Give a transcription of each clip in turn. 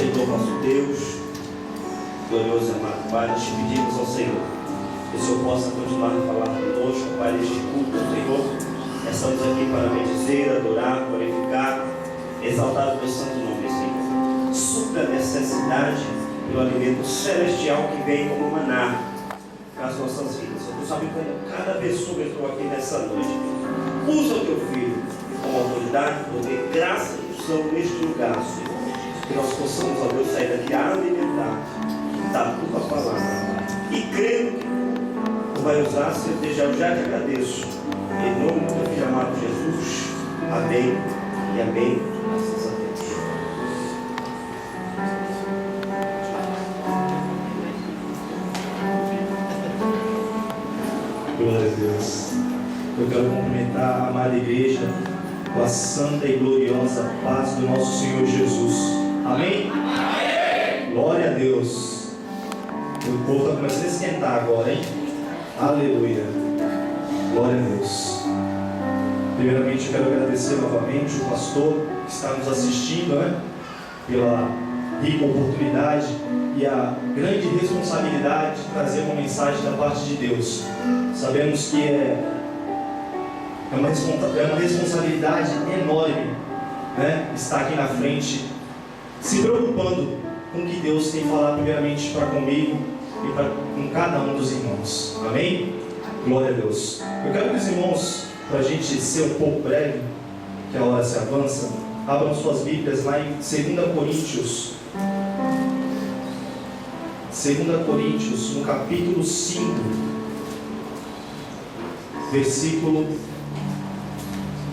Senhor nosso Deus, glorioso e amado Pai, nós te pedimos ao Senhor que o Senhor possa continuar a falar conosco, Pai, neste culto, Senhor. Estamos aqui para bendizer, adorar, glorificar, exaltar o teu santo nome, Senhor. Supra a necessidade e o alimento celestial que vem como maná para as nossas vidas. Tu sabe como cada pessoa entrou aqui nessa noite. Usa o teu filho com autoridade, poder, graça e unção neste lugar, Senhor. Que nós possamos, ó Deus, sair daqui a alimentar da tua palavra, Pai. E crendo que tu vai usar, Senhor, desde já eu já te agradeço. Em nome do teu filho amado Jesus. Amém e amém. Graças a Deus. Glória a Deus. Eu quero cumprimentar a amada igreja com a santa e gloriosa paz do nosso Senhor Jesus. Amém? Amém. Glória a Deus. O povo está começando a esquentar agora, hein? Aleluia. Glória a Deus. Primeiramente eu quero agradecer novamente o pastor que está nos assistindo, né? Pela rica oportunidade e a grande responsabilidade de trazer uma mensagem da parte de Deus. Sabemos que é uma responsabilidade enorme, né? Estar aqui na frente, se preocupando com o que Deus tem falado primeiramente para comigo e com cada um dos irmãos. Amém? Glória a Deus. Eu quero que os irmãos, para a gente ser um pouco breve, que a hora se avança, abram suas Bíblias lá em 2 Coríntios. 2 Coríntios, no capítulo 5, versículo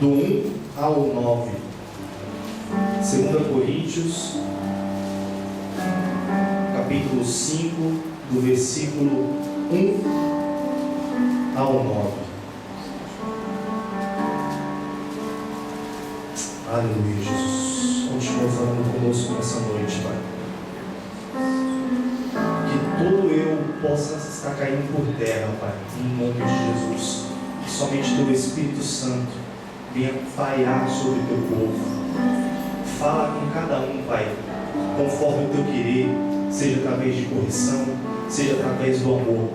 do 1 ao 9. 2 Coríntios, capítulo 5, do versículo 1 ao 9. Aleluia, Jesus. Continua falando conosco nessa noite, Pai. Que todo eu possa estar caindo por terra, Pai, em nome de Jesus. Que somente teu Espírito Santo venha paiar sobre o teu povo. Fala com cada um, Pai, conforme o teu querer, seja através de correção, seja através do amor.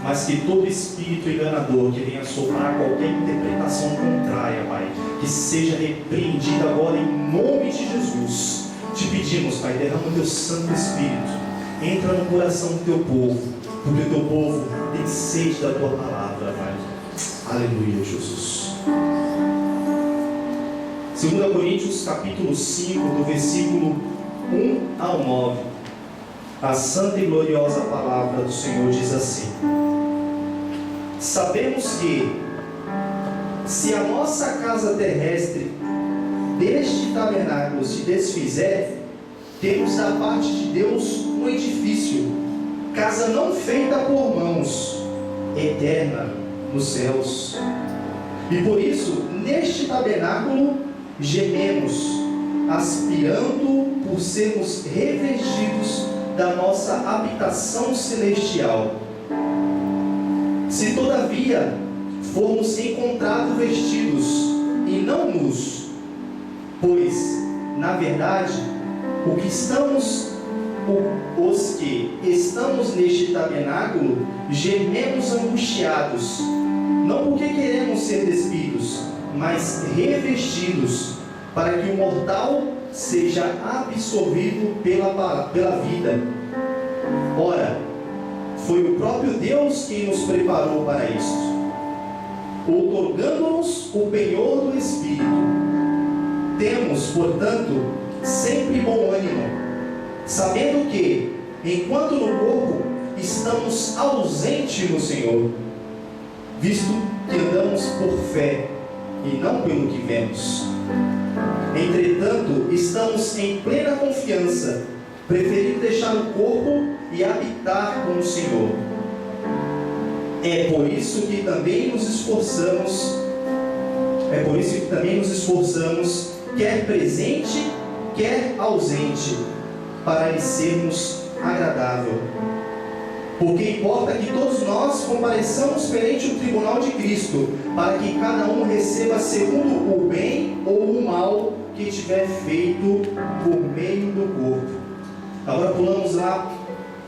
Mas que todo espírito enganador que venha soprar qualquer interpretação contrária, Pai, que seja repreendido agora em nome de Jesus. Te pedimos, Pai, derrama o teu Santo Espírito, entra no coração do teu povo, porque o teu povo tem sede da tua palavra, Pai. Aleluia, Jesus. 2 Coríntios, capítulo 5, do versículo 1 ao 9. A santa e gloriosa palavra do Senhor diz assim: sabemos que, se a nossa casa terrestre deste tabernáculo se desfizer, temos da parte de Deus um edifício, casa não feita por mãos, eterna nos céus. E por isso, neste tabernáculo, gememos, aspirando por sermos revestidos da nossa habitação celestial. Se todavia formos encontrados vestidos e não nus, pois, na verdade, os que estamos neste tabernáculo gememos angustiados, não porque queremos ser despidos, mas revestidos, para que o mortal seja absorvido pela vida. Ora, foi o próprio Deus quem nos preparou para isto, outorgando-nos o penhor do Espírito. Temos, portanto, sempre bom ânimo, sabendo que, enquanto no corpo estamos ausentes no Senhor, visto que andamos por fé e não pelo que vemos. Entretanto, estamos em plena confiança, preferindo deixar o corpo e habitar com o Senhor. É por isso que também nos esforçamos, quer presente, quer ausente, para lhe sermos agradável. Porque importa que todos nós compareçamos perante o tribunal de Cristo, para que cada um receba segundo o bem ou o mal que tiver feito por meio do corpo. Agora pulamos lá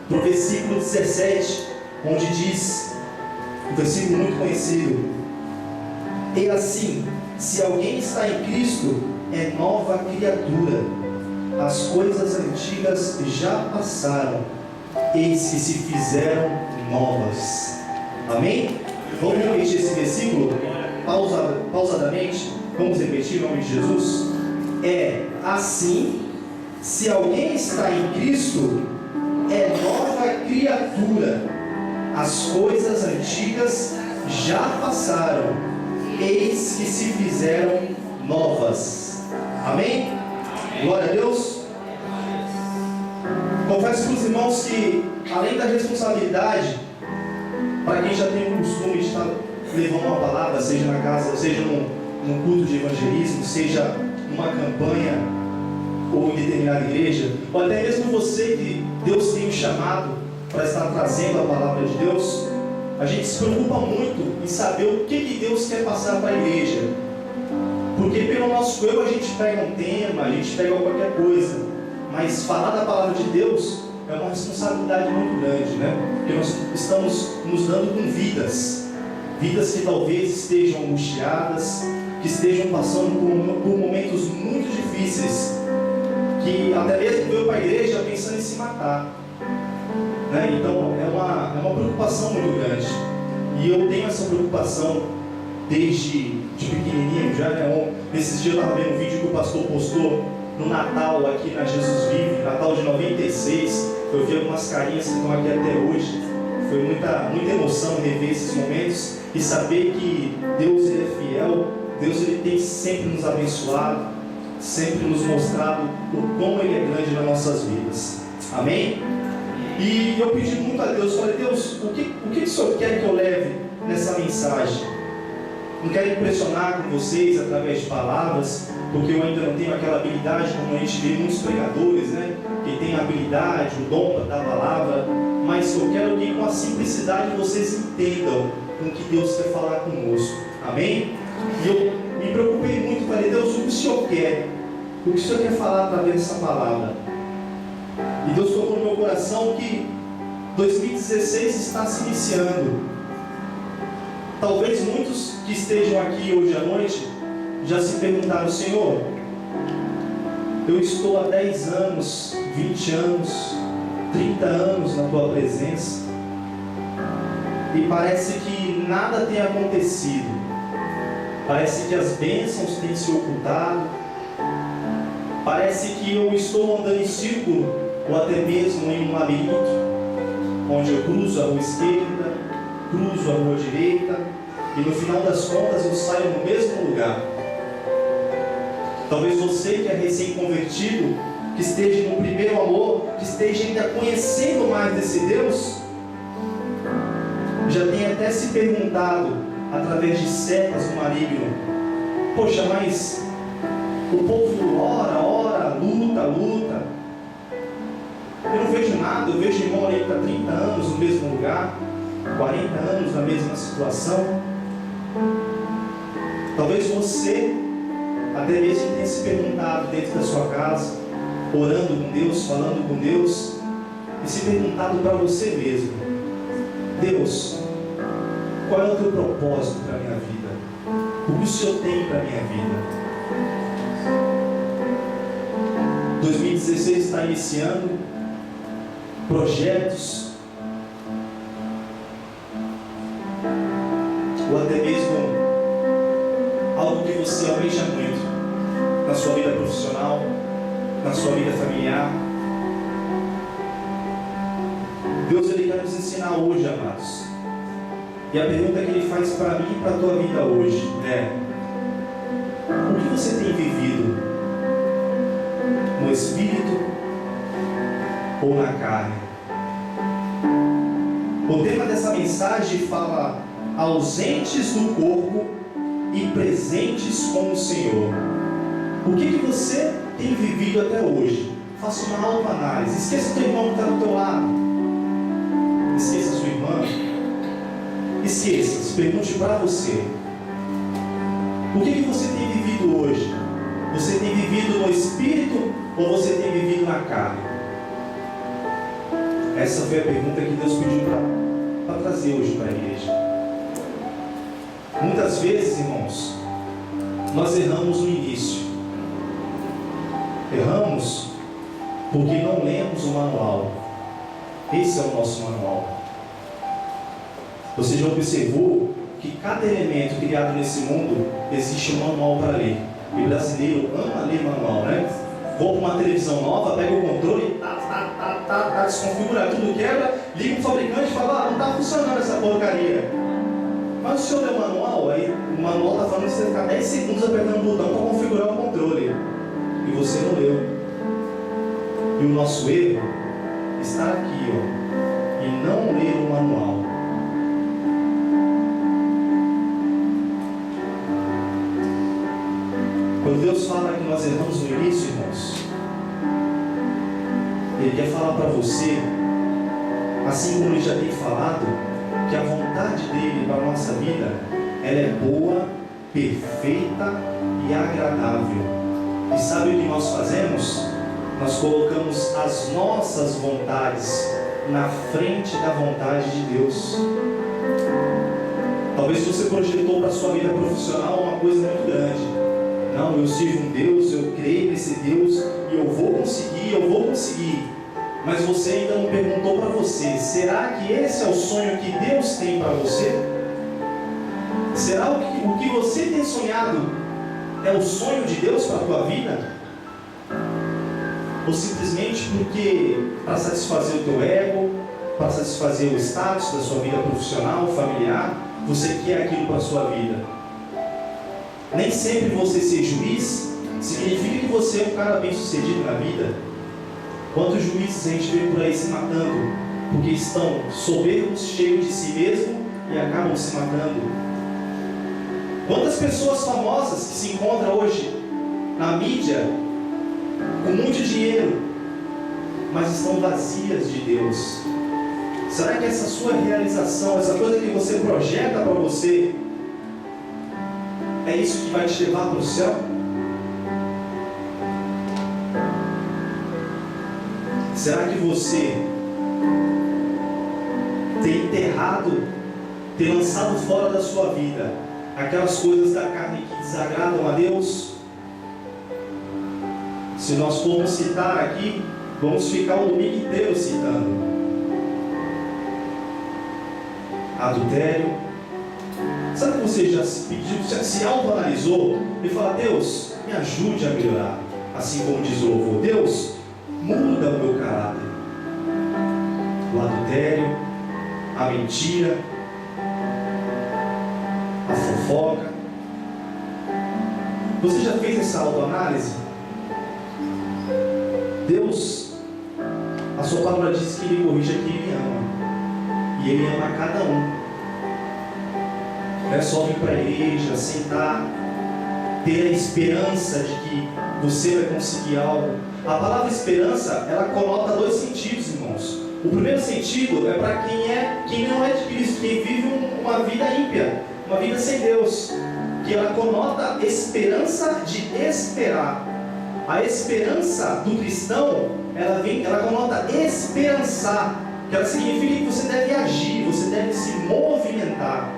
para o versículo 17, onde diz, um versículo muito conhecido: e assim, se alguém está em Cristo, é nova criatura. As coisas antigas já passaram, eis que se fizeram novas. Amém? Vamos repetir esse versículo pausadamente? Vamos repetir em nome de Jesus? É assim, se alguém está em Cristo, é nova criatura. As coisas antigas já passaram, eis que se fizeram novas. Amém? Glória a Deus. Confesso para os irmãos que, além da responsabilidade, para quem já tem o costume de estar levando uma palavra, seja na casa, seja num culto de evangelismo, seja numa campanha ou em determinada igreja, ou até mesmo você que Deus tem chamado para estar trazendo a palavra de Deus, a gente se preocupa muito em saber o que Deus quer passar para a igreja. Porque pelo nosso eu a gente pega um tema, a gente pega qualquer coisa, mas falar da palavra de Deus é uma responsabilidade muito grande, né? Porque nós estamos nos dando com vidas que talvez estejam angustiadas, que estejam passando por momentos muito difíceis, que até mesmo veio para a igreja pensando em se matar, né? Então é uma preocupação muito grande, e eu tenho essa preocupação desde de pequenininho já, né? Nesses dias eu estava vendo um vídeo que o pastor postou no Natal aqui na Jesus Vive, Natal de 96. Eu vi algumas carinhas que estão aqui até hoje. Foi muita emoção rever esses momentos e saber que Deus ele é fiel, Deus ele tem sempre nos abençoado, sempre nos mostrado o quão ele é grande nas nossas vidas. Amém? E eu pedi muito a Deus, falei: Deus, o que o Senhor quer que eu leve nessa mensagem? Não quero impressionar com vocês através de palavras, porque eu ainda não tenho aquela habilidade como a gente vê muitos pregadores, né? Que tem a habilidade, o dom da palavra, mas eu quero que com a simplicidade vocês entendam o que Deus quer falar conosco. Amém? E eu me preocupei muito, falei: Deus, o que o Senhor quer? O que o Senhor quer falar através dessa palavra? E Deus colocou no meu coração que 2016 está se iniciando. Talvez muitos que estejam aqui hoje à noite já se perguntaram: Senhor, eu estou há 10 anos, 20 anos, 30 anos na Tua presença, e parece que nada tem acontecido, parece que as bênçãos têm se ocultado, parece que eu estou andando em círculo, ou até mesmo em um labirinto, onde eu cruzo a rua esquerda, cruzo a rua direita, e no final das contas eu saio no mesmo lugar. Talvez você que é recém-convertido, que esteja no primeiro amor, que esteja ainda conhecendo mais desse Deus, já tenha até se perguntado, através de setas do maligno: poxa, mas o povo ora, luta, eu não vejo nada, eu vejo irmão ali que está 30 anos no mesmo lugar, 40 anos na mesma situação. Talvez você até mesmo tenha se perguntado dentro da sua casa, orando com Deus, falando com Deus, e se perguntado para você mesmo: Deus, qual é o teu propósito para a minha vida? O que o Senhor tem para a minha vida? 2016 está iniciando, projetos, ou até mesmo algo que você almeja muito na sua vida profissional, na sua vida familiar. Deus ele quer nos ensinar hoje, amados. E a pergunta que Ele faz para mim e para a tua vida hoje é: o que você tem vivido? No Espírito ou na carne? O tema dessa mensagem fala: ausentes do corpo e presentes com o Senhor. O que você tem vivido até hoje? Faça uma autoanálise. Esqueça o teu irmão que está do teu lado. Esqueça a sua irmã. Esqueça, se pergunte para você: o que você tem vivido hoje? Você tem vivido no Espírito ou você tem vivido na carne? Essa foi a pergunta que Deus pediu para trazer hoje para a igreja. Muitas vezes, irmãos, nós erramos no início. Erramos porque não lemos o manual. Esse é o nosso manual. Você já observou que cada elemento criado nesse mundo existe um manual para ler. E o brasileiro ama ler manual, né? Vou para uma televisão nova, pega o controle, tá desconfigurado, tudo quebra, liga o fabricante e fala, não está funcionando essa porcaria. Mas o senhor leu o manual, aí o manual está falando que você ficar 10 segundos apertando o botão para configurar o controle. E você não leu. E o nosso erro está aqui, ó, em não ler o manual. Quando Deus fala que nós erramos no início, irmãos, Ele quer falar para você, assim como Ele já tem falado, que a vontade dEle para a nossa vida, ela é boa, perfeita e agradável. E sabe o que nós fazemos? Nós colocamos as nossas vontades na frente da vontade de Deus. Talvez você projetou para a sua vida profissional uma coisa muito grande. Não, eu sirvo um Deus, eu creio nesse Deus e eu vou conseguir. Mas você ainda não perguntou para você, será que esse é o sonho que Deus tem para você? Será o que você tem sonhado é o sonho de Deus para a tua vida? Ou simplesmente porque para satisfazer o teu ego, para satisfazer o status da sua vida profissional, familiar, você quer aquilo para a sua vida? Nem sempre você ser juiz significa que você é um cara bem sucedido na vida. Quantos juízes a gente vê por aí se matando porque estão soberbos, cheios de si mesmo e acabam se matando? Quantas pessoas famosas que se encontram hoje na mídia com muito dinheiro, mas estão vazias de Deus? Será que essa sua realização, essa coisa que você projeta para você, é isso que vai te levar para o céu? Será que você tem enterrado, tem lançado fora da sua vida aquelas coisas da carne que desagradam a Deus? Se nós formos citar aqui, vamos ficar o domingo inteiro citando. Adultério. Sabe que você já se pediu, já se autoanalisou e fala, Deus, me ajude a melhorar. Assim como diz o louvor, Deus, muda o meu caráter. O adultério, a mentira, a fofoca. Você já fez essa autoanálise? Deus, a sua palavra diz que Ele corrige quem Ele ama. E Ele ama cada um. Não é só vir para a igreja, sentar, ter a esperança de que você vai conseguir algo. A palavra esperança, ela conota dois sentidos, irmãos. O primeiro sentido é para quem não é de Cristo, quem vive uma vida ímpia, uma vida sem Deus, que ela conota esperança de esperar. A esperança do cristão, ela conota esperançar, que ela significa que você deve agir, você deve se movimentar.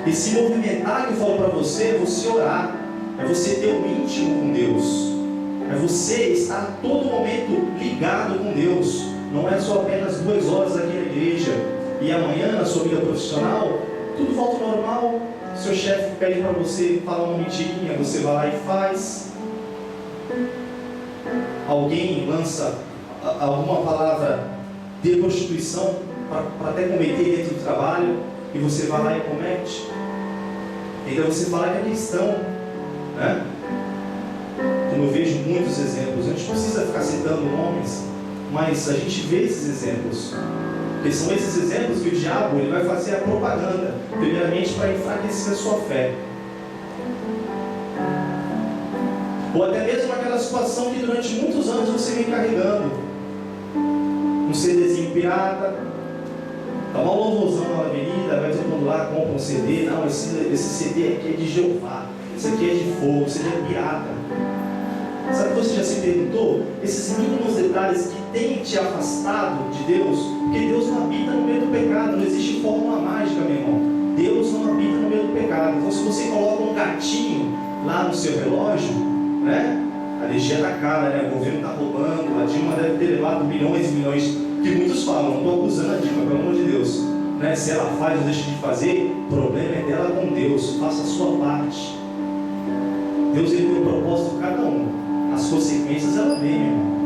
E se movimentar, que eu falo para você, é você orar, é você ter um íntimo com Deus, é você estar a todo momento ligado com Deus. Não é só apenas 2 horas aqui na igreja e amanhã na sua vida profissional tudo volta ao normal. Seu chefe pede para você falar uma mentirinha, você vai lá e faz. Alguém lança alguma palavra de prostituição para até cometer dentro do trabalho e você vai lá e comete. Então você fala que é cristão, né? Como eu vejo muitos exemplos, a gente não precisa ficar citando nomes, mas a gente vê esses exemplos, porque são esses exemplos que o diabo ele vai fazer a propaganda, primeiramente para enfraquecer a sua fé, ou até mesmo aquela situação que durante muitos anos você vem carregando, um CDzinho pirata. Está uma louvorzão na avenida, vai todo mundo lá, compra um CD. Não, esse CD aqui é de Jeová, esse aqui é de fogo, esse aqui é pirata. Sabe o que você já se perguntou? Esses mínimos detalhes contrárias que têm te afastado de Deus, porque Deus não habita no meio do pecado, não existe fórmula mágica, meu irmão. Deus não habita no meio do pecado. Então, se você coloca um gatinho lá no seu relógio, né? A energia está cara, né? O governo está roubando, a Dilma deve ter levado milhões e milhões, que muitos falam, não estou acusando a Dilma, pelo amor de Deus, né? Se ela faz ou deixa de fazer, o problema é dela com Deus, faça a sua parte. Deus ele tem um propósito para cada um, as consequências ela vem, meu irmão.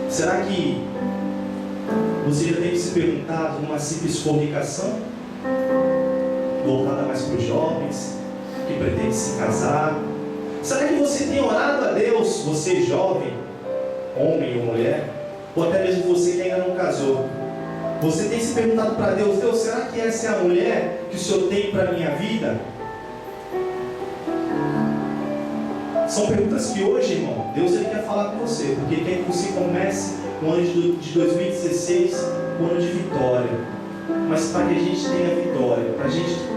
Será que você já tem se perguntado numa simples fornicação, voltada mais para os jovens, que pretende se casar? Será que você tem orado a Deus, você jovem, homem ou mulher, ou até mesmo você que ainda não casou? Você tem se perguntado para Deus, Deus, será que essa é a mulher que o Senhor tem para a minha vida? São perguntas que hoje, irmão, Deus ele quer falar com você, porque quer que você comece o ano de 2016, o ano de vitória. Mas para que a gente tenha vitória,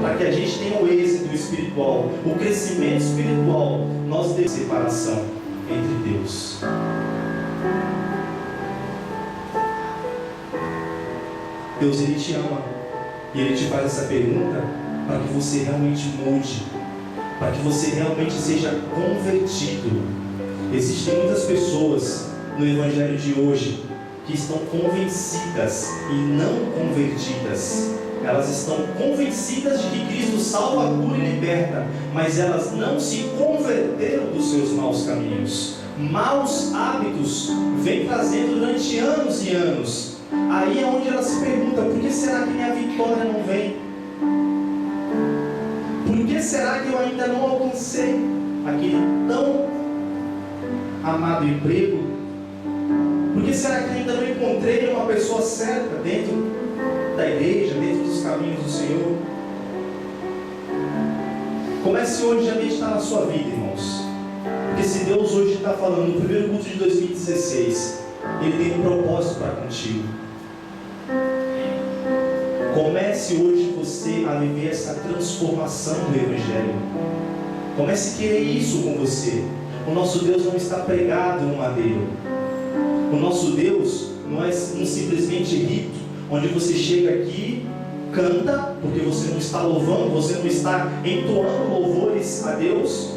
para que a gente tenha o êxito espiritual, o crescimento espiritual, nós temos separação entre Deus. Deus ele te ama e ele te faz essa pergunta para que você realmente mude, para que você realmente seja convertido. Existem muitas pessoas no evangelho de hoje que estão convencidas e não convertidas. Elas estão convencidas de que Cristo salva, cura e liberta, mas elas não se converteram dos seus maus caminhos. Maus hábitos vêm trazendo durante anos e anos. Aí é onde ela se pergunta, por que será que minha vitória não vem? Por que será que eu ainda não alcancei aquele tão amado emprego? Por que será que ainda não encontrei uma pessoa certa dentro da igreja, dentro dos caminhos do Senhor? Comece hoje a meditar na sua vida, irmãos. Porque se Deus hoje está falando no primeiro culto de 2016, Ele tem um propósito para contigo. Comece hoje você a viver essa transformação do Evangelho. Comece a querer isso com você. O nosso Deus não está pregado no madeiro. O nosso Deus não é um simplesmente rito, onde você chega aqui, canta, porque você não está louvando, você não está entoando louvores a Deus.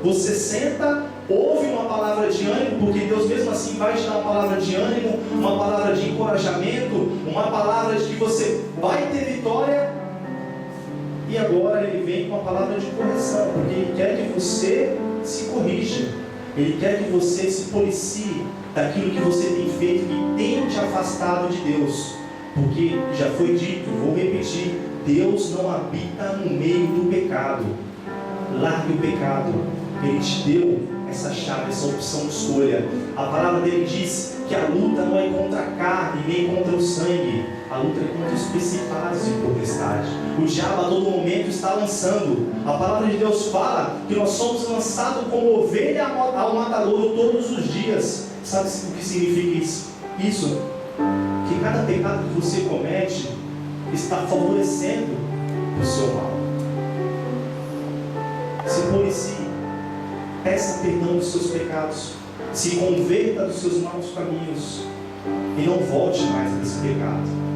Você senta, ouve uma palavra de ânimo, porque Deus mesmo assim vai te dar uma palavra de ânimo, uma palavra de encorajamento, uma palavra de que você vai ter vitória. E agora Ele vem com uma palavra de correção, porque Ele quer que você se corrija. Ele quer que você se policie daquilo que você tem feito e tem te afastado de Deus. Porque já foi dito, vou repetir, Deus não habita no meio do pecado. Largue o pecado. Ele te deu essa chave, essa opção de escolha. A palavra dele diz que a luta não é contra a carne, nem contra o sangue. A luta é contra os principados e potestades. O diabo a todo momento está lançando. A palavra de Deus fala que nós somos lançados como ovelha ao matadouro todos os dias. Sabe o que significa isso? Que cada pecado que você comete está favorecendo o seu mal. Se policie. Peça perdão dos seus pecados. Se converta dos seus maus caminhos. E não volte mais a esse pecado.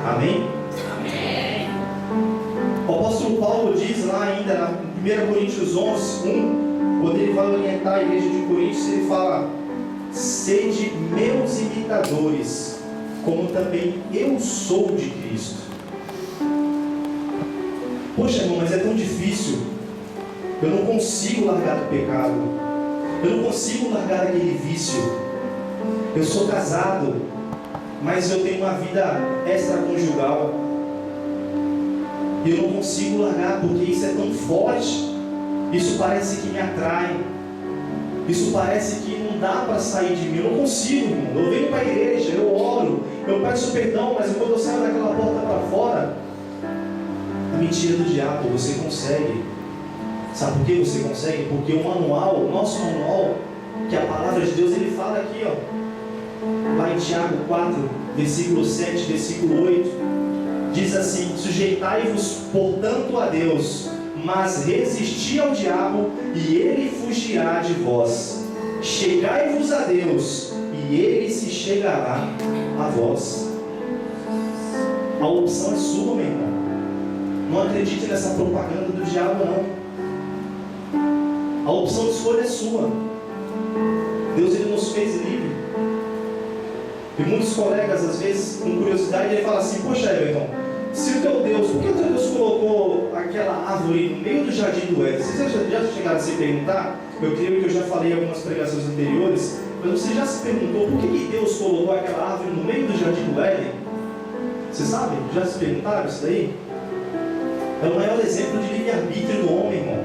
Amém? Amém. O apóstolo Paulo diz lá ainda em 1 Coríntios 11, 1, quando ele vai orientar a igreja de Coríntios, ele fala: sede meus imitadores, como também eu sou de Cristo. Poxa, irmão, mas é tão difícil. Eu não consigo largar do pecado. Eu não consigo largar aquele vício. Eu sou casado, mas eu tenho uma vida extraconjugal. E eu não consigo largar porque isso é tão forte. Isso parece que me atrai. Isso parece que não dá para sair de mim. Eu não consigo, irmão. Eu venho para a igreja, eu oro, eu peço perdão, mas quando eu saio daquela porta para fora, a mentira do diabo, você consegue. Sabe por que você consegue? Porque o manual, o nosso manual, que é a palavra de Deus, ele fala aqui, ó, lá em Tiago 4, versículo 7, versículo 8, diz assim: sujeitai-vos, portanto, a Deus, mas resisti ao diabo, e ele fugirá de vós. Chegai-vos a Deus, e ele se chegará a vós. A opção é sua, meu irmão. Não acredite nessa propaganda do diabo, não. A opção de escolha é sua. Deus, ele nos fez livre. E muitos colegas, às vezes, com curiosidade, ele fala assim: poxa, Everton, se o teu Deus, por que o teu Deus colocou aquela árvore no meio do jardim do Éden? Vocês já chegaram a se perguntar? Eu creio que eu já falei em algumas pregações anteriores, mas você já se perguntou por que Deus colocou aquela árvore no meio do jardim do Éden? Você sabe? Já se perguntaram isso daí? É o maior exemplo de livre-arbítrio do homem, irmão.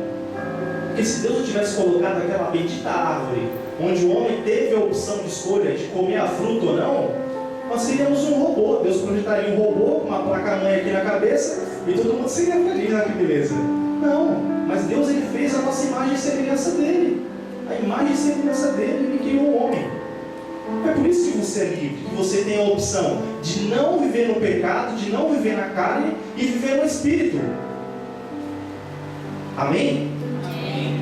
Porque se Deus tivesse colocado aquela bendita árvore, onde o homem teve a opção de escolha de comer a fruta ou não, nós seríamos um robô. Deus projetaria um robô com uma placa-mãe aqui na cabeça e todo mundo seria feliz, né? Que beleza. Não, mas Deus, ele fez a nossa imagem e semelhança dele. A imagem e semelhança dele, ele criou o homem. É por isso que você é livre, que você tem a opção de não viver no pecado, de não viver na carne e viver no Espírito. Amém? Amém.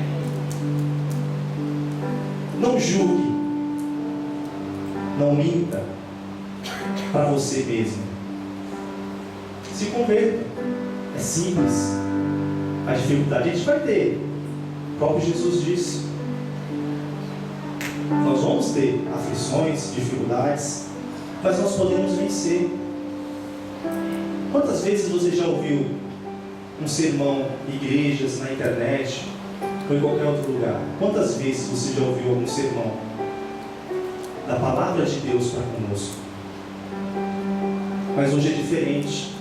Não julgue, não minta para você mesmo. Se converta. É simples. A dificuldade a gente vai ter. O próprio Jesus disse: nós vamos ter aflições, dificuldades, mas nós podemos vencer. Quantas vezes você já ouviu um sermão em igrejas, na internet ou em qualquer outro lugar? Quantas vezes você já ouviu algum sermão da palavra de Deus para conosco? Mas hoje é diferente.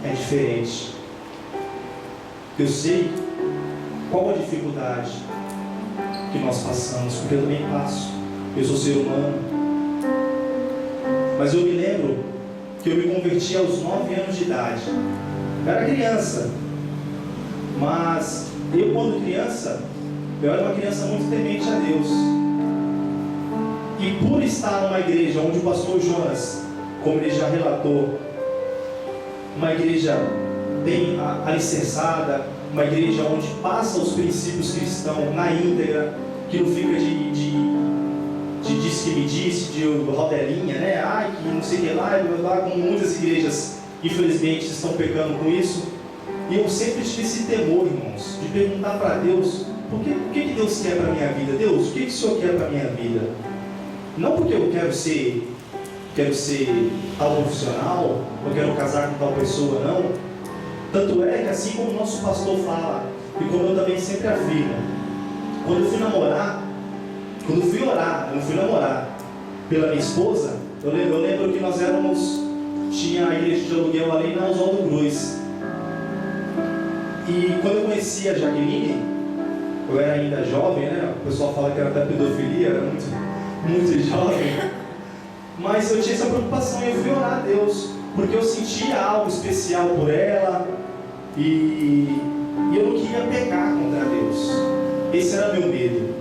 É diferente. Eu sei qual a dificuldade que nós passamos, porque eu também passo. Eu sou ser humano. Mas eu me lembro que eu me converti aos 9 anos de idade. Eu era criança. Mas eu, quando criança, eu era uma criança muito temente a Deus. E por estar numa igreja onde o pastor Jonas, como ele já relatou, uma igreja bem alicerçada, uma igreja onde passa os princípios cristãos na íntegra, que não fica de disse que me disse, de rodelinha, né? Ai, que não sei o que lá, como muitas igrejas, infelizmente, estão pecando com isso. E eu sempre tive esse temor, irmãos, de perguntar para Deus: por que Deus quer para a minha vida? Deus, o que o Senhor quer para a minha vida? Não porque eu quero ser tal profissional, eu quero casar com tal pessoa, não. Tanto é que, assim como o nosso pastor fala, e como eu também sempre afirmo, quando eu fui namorar, quando eu fui orar, eu não fui namorar pela minha esposa, eu lembro que nós tinha a igreja de aluguel ali na Oswaldo Cruz. E quando eu conheci a Jaqueline, eu era ainda jovem, né? O pessoal fala que era da pedofilia, era muito jovem. Mas eu tinha essa preocupação e eu fui orar a Deus, porque eu sentia algo especial por ela e eu não queria pecar contra Deus. Esse era meu medo.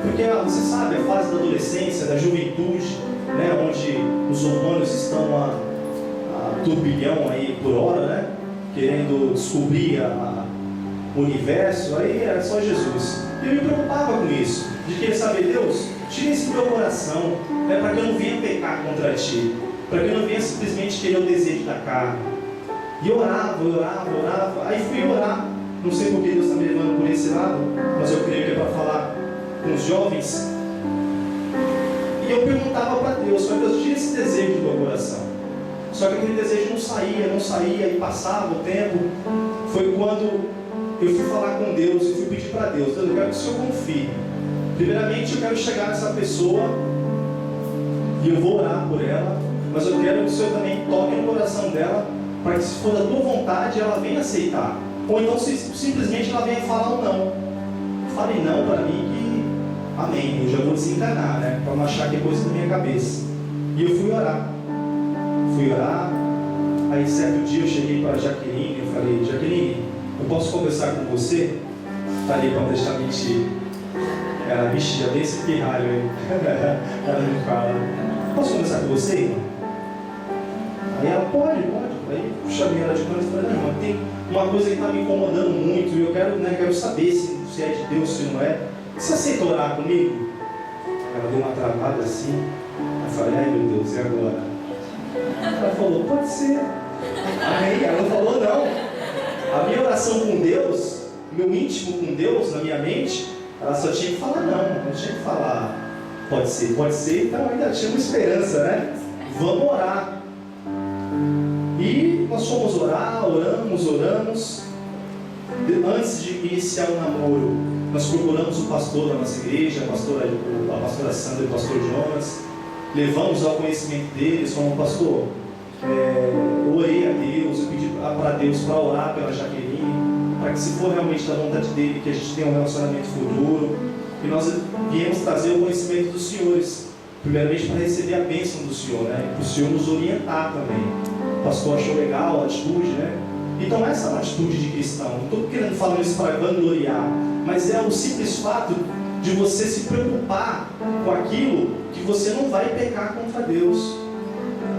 Porque você sabe, a fase da adolescência, da juventude, né, onde os hormônios estão a turbilhão aí por hora, né, querendo descobrir o universo, aí era só Jesus. E eu me preocupava com isso, de querer saber: Deus, tira isso do meu coração, né, para que eu não venha pecar contra Ti, para que eu não venha simplesmente querer o desejo da carne. E eu orava, aí fui orar. Não sei por que Deus está me levando por esse lado, mas eu creio que é para falar com os jovens. E eu perguntava para Deus: Deus, tira esse desejo do meu coração. Só que aquele desejo não saía, e passava o tempo. Foi quando eu fui falar com Deus e fui pedir para Deus: Deus, eu quero que o Senhor confie. Primeiramente, eu quero chegar nessa pessoa e eu vou orar por ela, mas eu quero que o Senhor também toque no coração dela, para que, se for da tua vontade, ela venha aceitar. Ou então, simplesmente ela venha falar um não. Fale não para mim que, amém, eu já vou desencanar, né? Para não achar que é coisa da minha cabeça. E eu fui orar. Aí certo dia eu cheguei para a Jaqueline e eu falei: Jaqueline, eu posso conversar com você? Tá ali para deixar mentir. Ela, vixe, já dei esse pirralho aí. Ela me fala: posso conversar com você, irmão? Aí ela, pode. Aí eu chamei ela de canto e falei, não, tem uma coisa que está me incomodando muito e eu quero saber se é de Deus, se não é. Você aceita orar comigo? Ela deu uma travada assim. Eu falei, ai meu Deus, e agora? Ela falou, pode ser. Aí ela não falou não. A minha oração com Deus, meu íntimo com Deus, na minha mente, ela só tinha que falar não tinha que falar pode ser, então ainda tinha uma esperança, né? Vamos orar. E nós fomos orar, oramos. Antes de iniciar o namoro, nós procuramos o pastor da nossa igreja, a pastora Sandra e o pastor Jonas. Levamos ao conhecimento deles, como pastor, eu orei a Deus, eu pedi para Deus para orar pela Jaqueline, para que se for realmente da vontade dele, que a gente tenha um relacionamento futuro. E nós viemos trazer o conhecimento dos senhores, primeiramente para receber a bênção do Senhor, né? Para o Senhor nos orientar também. O pastor achou legal a atitude, né? Então essa é uma atitude de cristão. Não estou querendo falar isso para vangloriar, mas é o simples fato de você se preocupar com aquilo que você não vai pecar contra Deus.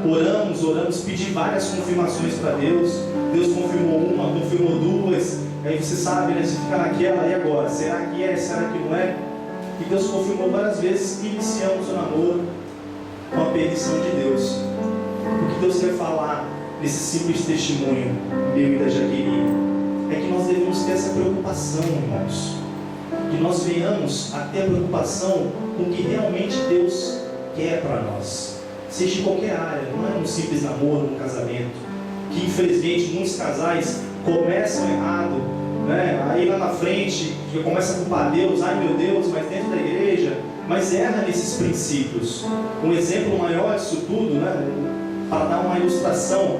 Oramos, pedi várias confirmações para Deus. Deus confirmou uma, confirmou duas. Aí você sabe, né? Você fica naquela, e agora? Será que é? Será que não é? E Deus confirmou várias vezes e iniciamos o namoro com a permissão de Deus. O que Deus quer falar nesse simples testemunho meu e da Jaqueline é que nós devemos ter essa preocupação, irmãos. Que nós venhamos a ter a preocupação com o que realmente Deus quer para nós. Seja em qualquer área, não é um simples namoro, um casamento. Que infelizmente muitos casais começam errado, né? Aí lá na frente começa a culpar Deus, ai meu Deus, mas dentro da igreja, mas erra nesses princípios. Um exemplo maior disso tudo, né? Para dar uma ilustração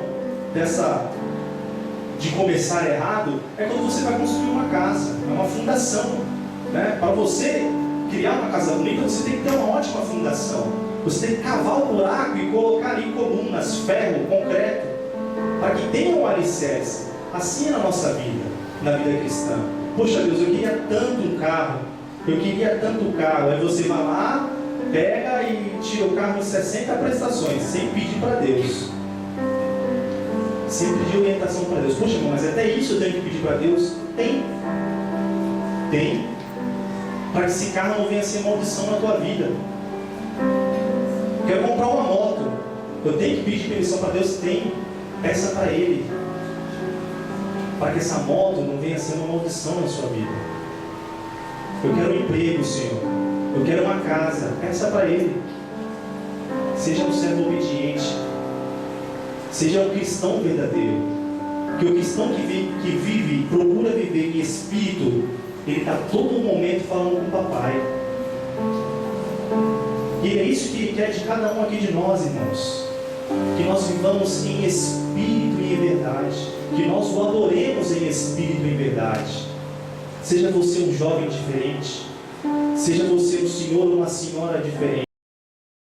de começar errado, é quando você vai construir uma casa, é uma fundação, né? Para você criar uma casa bonita, você tem que ter uma ótima fundação. Você tem que cavar o buraco e colocar ali colunas, ferro, concreto, para que tenha um alicerce. Assim é na nossa vida, na vida cristã. Poxa Deus, eu queria tanto um carro, Aí você vai lá, pega e tira o carro em 60 prestações, sem pedir para Deus. Sem pedir orientação para Deus. Poxa, irmão, mas até isso eu tenho que pedir para Deus? Tem. Para que esse carro não venha a ser maldição na tua vida. Quero comprar uma moto. Eu tenho que pedir permissão para Deus? Tem. Peça para Ele. Para que essa moto não venha a ser uma maldição na sua vida. Eu quero um emprego, Senhor. Eu quero uma casa. Peça para Ele. Seja um servo obediente. Seja um cristão verdadeiro. Porque o cristão que vive, procura viver em espírito, ele está todo momento falando com o papai. E é isso que ele quer de cada um aqui de nós, irmãos. Que nós vivamos em espírito e em verdade. Que nós o adoremos em espírito e em verdade. Seja você um jovem diferente. Seja você um senhor ou uma senhora diferente.